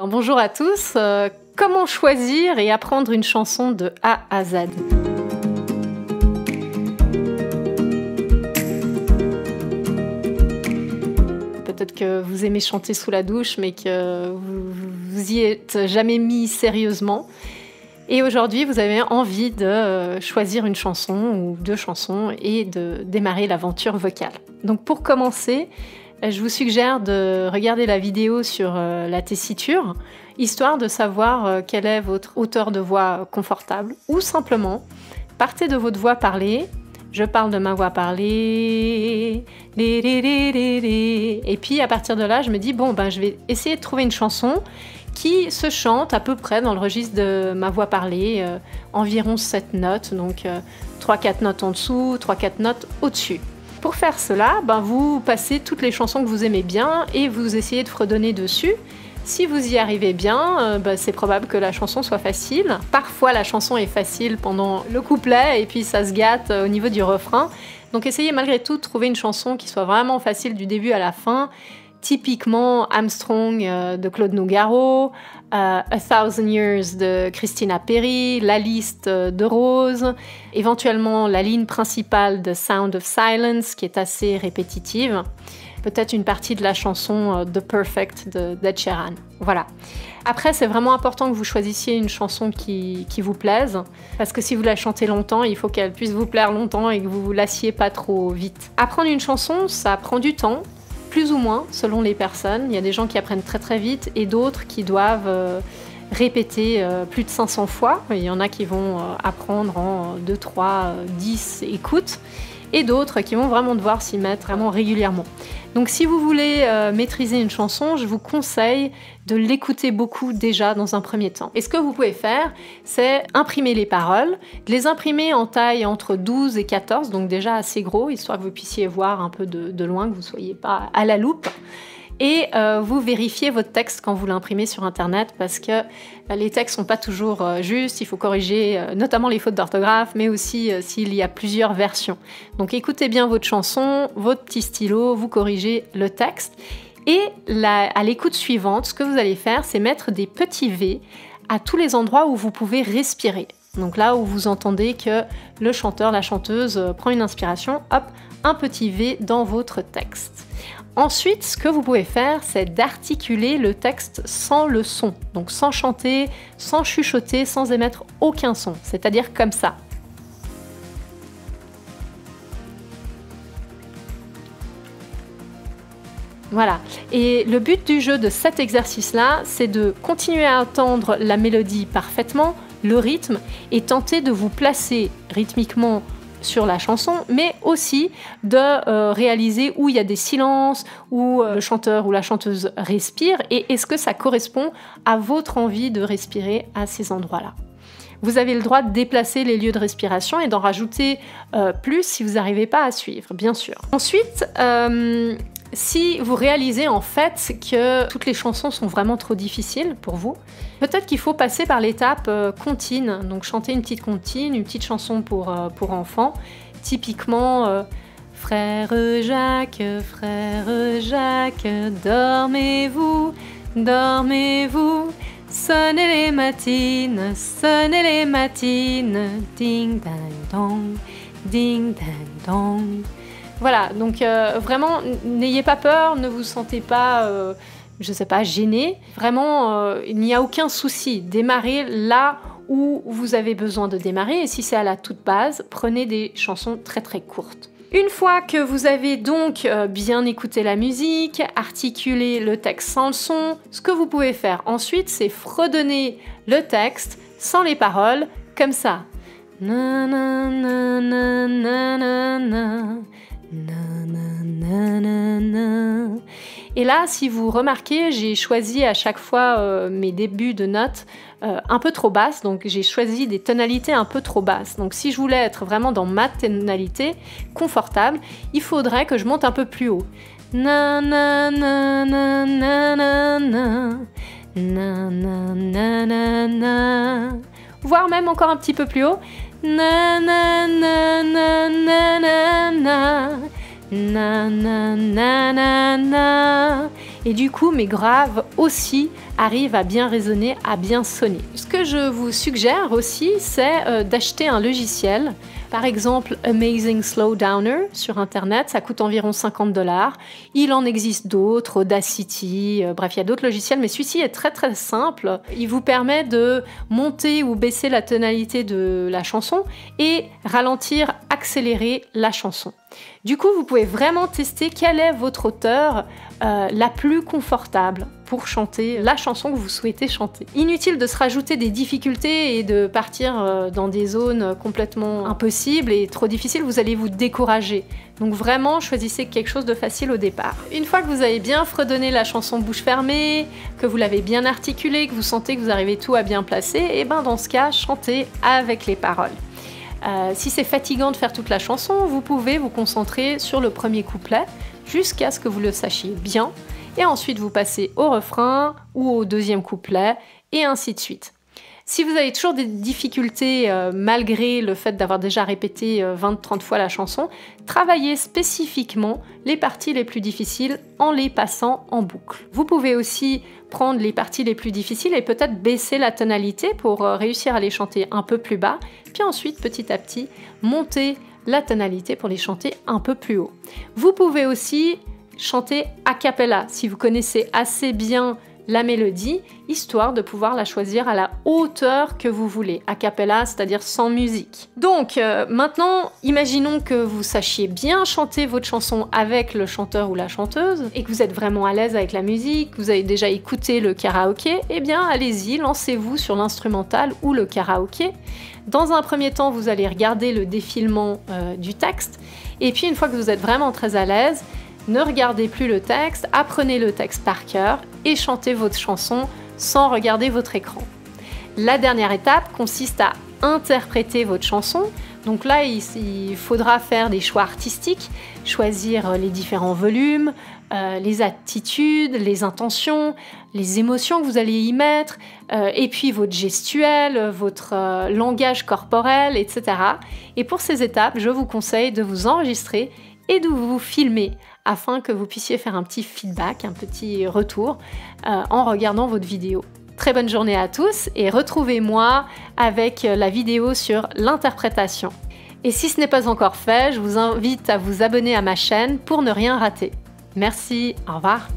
Bonjour à tous, comment choisir et apprendre une chanson de A à Z? Peut-être que vous aimez chanter sous la douche, mais que vous y êtes jamais mis sérieusement. Et aujourd'hui, vous avez envie de choisir une chanson ou deux chansons et de démarrer l'aventure vocale. Donc pour commencer, je vous suggère de regarder la vidéo sur la tessiture, histoire de savoir quelle est votre hauteur de voix confortable, ou simplement, partez de votre voix parlée. Je parle de ma voix parlée, et puis à partir de là, je me dis, bon, je vais essayer de trouver une chanson qui se chante à peu près dans le registre de ma voix parlée, environ 7 notes, donc 3-4 notes en dessous, 3-4 notes au-dessus. Pour faire cela, vous passez toutes les chansons que vous aimez bien et vous essayez de fredonner dessus. Si vous y arrivez bien, c'est probable que la chanson soit facile. Parfois, la chanson est facile pendant le couplet et puis ça se gâte au niveau du refrain. Donc essayez malgré tout de trouver une chanson qui soit vraiment facile du début à la fin. Typiquement Armstrong de Claude Nougaro, A Thousand Years de Christina Perri, La Liste de Rose, éventuellement la ligne principale de Sound of Silence qui est assez répétitive, peut-être une partie de la chanson The Perfect d'Ed Sheeran. Voilà. Après, c'est vraiment important que vous choisissiez une chanson qui vous plaise, parce que si vous la chantez longtemps, il faut qu'elle puisse vous plaire longtemps et que vous vous lassiez pas trop vite. Apprendre une chanson, ça prend du temps, plus ou moins, selon les personnes. Il y a des gens qui apprennent très très vite et d'autres qui doivent répéter plus de 500 fois. Il y en a qui vont apprendre en 2, 3, 10 écoutes et d'autres qui vont vraiment devoir s'y mettre vraiment régulièrement. Donc si vous voulez maîtriser une chanson, je vous conseille de l'écouter beaucoup déjà dans un premier temps. Et ce que vous pouvez faire, c'est imprimer les paroles, de les imprimer en taille entre 12 et 14, donc déjà assez gros, histoire que vous puissiez voir un peu de loin, que vous ne soyez pas à la loupe. Et vous vérifiez votre texte quand vous l'imprimez sur Internet parce que les textes ne sont pas toujours justes, il faut corriger notamment les fautes d'orthographe, mais aussi s'il y a plusieurs versions. Donc écoutez bien votre chanson, votre petit stylo, vous corrigez le texte. Et à l'écoute suivante, ce que vous allez faire, c'est mettre des petits V à tous les endroits où vous pouvez respirer. Donc là où vous entendez que le chanteur, la chanteuse prend une inspiration, hop, un petit V dans votre texte. Ensuite, ce que vous pouvez faire, c'est d'articuler le texte sans le son, donc sans chanter, sans chuchoter, sans émettre aucun son, c'est-à-dire comme ça. Voilà. Et le but du jeu de cet exercice-là, c'est de continuer à entendre la mélodie parfaitement, le rythme, et tenter de vous placer rythmiquement sur la chanson, mais aussi de réaliser où il y a des silences, où le chanteur ou la chanteuse respire, et est-ce que ça correspond à votre envie de respirer à ces endroits-là. Vous avez le droit de déplacer les lieux de respiration et d'en rajouter plus si vous n'arrivez pas à suivre, bien sûr. Ensuite, si vous réalisez en fait que toutes les chansons sont vraiment trop difficiles pour vous, peut-être qu'il faut passer par l'étape comptine, donc chanter une petite comptine, une petite chanson pour enfants, typiquement Frère Jacques, dormez-vous, dormez-vous, sonnez les matines, ding dang dong, ding dang dong. Voilà, donc vraiment, n'ayez pas peur, ne vous sentez pas, je sais pas, gêné. Vraiment, il n'y a aucun souci. Démarrez là où vous avez besoin de démarrer. Et si c'est à la toute base, prenez des chansons très très courtes. Une fois que vous avez donc bien écouté la musique, articulé le texte sans le son, ce que vous pouvez faire ensuite, c'est fredonner le texte sans les paroles, comme ça. Na, na, na, na, na, na, na. Na, na, na, na. Et là, si vous remarquez, j'ai choisi à chaque fois mes débuts de notes un peu trop basses, donc j'ai choisi des tonalités un peu trop basses. Donc si je voulais être vraiment dans ma tonalité confortable, il faudrait que je monte un peu plus haut. Na, na, na, na, na, na, na. Na, na, na, na, na. Voire même encore un petit peu plus haut. Na na na na na na na na na na na na. et du coup mes graves aussi arrivent à bien résonner, à bien sonner. Ce que je vous suggère aussi, c'est d'acheter un logiciel. Par exemple, Amazing Slowdowner sur internet, ça coûte environ 50 $. Il en existe d'autres, Audacity, bref, il y a d'autres logiciels, mais celui-ci est très très simple. Il vous permet de monter ou baisser la tonalité de la chanson et ralentir, accélérer la chanson. Du coup, vous pouvez vraiment tester quelle est votre hauteur la plus confortable pour chanter la chanson que vous souhaitez chanter. Inutile de se rajouter des difficultés et de partir dans des zones complètement impossibles et trop difficiles, vous allez vous décourager. Donc vraiment, choisissez quelque chose de facile au départ. Une fois que vous avez bien fredonné la chanson bouche fermée, que vous l'avez bien articulée, que vous sentez que vous arrivez tout à bien placer, et ben dans ce cas, chantez avec les paroles. Si c'est fatigant de faire toute la chanson, vous pouvez vous concentrer sur le premier couplet jusqu'à ce que vous le sachiez bien et ensuite vous passez au refrain ou au deuxième couplet et ainsi de suite. Si vous avez toujours des difficultés malgré le fait d'avoir déjà répété 20-30 fois la chanson, travaillez spécifiquement les parties les plus difficiles en les passant en boucle. Vous pouvez aussi prendre les parties les plus difficiles et peut-être baisser la tonalité pour réussir à les chanter un peu plus bas, puis ensuite petit à petit monter la tonalité pour les chanter un peu plus haut. Vous pouvez aussi chanter a cappella si vous connaissez assez bien la mélodie, histoire de pouvoir la choisir à la hauteur que vous voulez, a cappella, c'est-à-dire sans musique. Donc maintenant, imaginons que vous sachiez bien chanter votre chanson avec le chanteur ou la chanteuse, et que vous êtes vraiment à l'aise avec la musique, que vous avez déjà écouté le karaoké, eh bien allez-y, lancez-vous sur l'instrumental ou le karaoké. Dans un premier temps, vous allez regarder le défilement du texte, et puis une fois que vous êtes vraiment très à l'aise, ne regardez plus le texte, apprenez le texte par cœur et chantez votre chanson sans regarder votre écran. La dernière étape consiste à interpréter votre chanson. Donc là, il faudra faire des choix artistiques, choisir les différents volumes, les attitudes, les intentions, les émotions que vous allez y mettre, et puis votre gestuelle, votre langage corporel, etc. Et pour ces étapes, je vous conseille de vous enregistrer et de vous filmer afin que vous puissiez faire un petit feedback, un petit retour en regardant votre vidéo. Très bonne journée à tous et retrouvez-moi avec la vidéo sur l'interprétation. Et si ce n'est pas encore fait, je vous invite à vous abonner à ma chaîne pour ne rien rater. Merci, au revoir.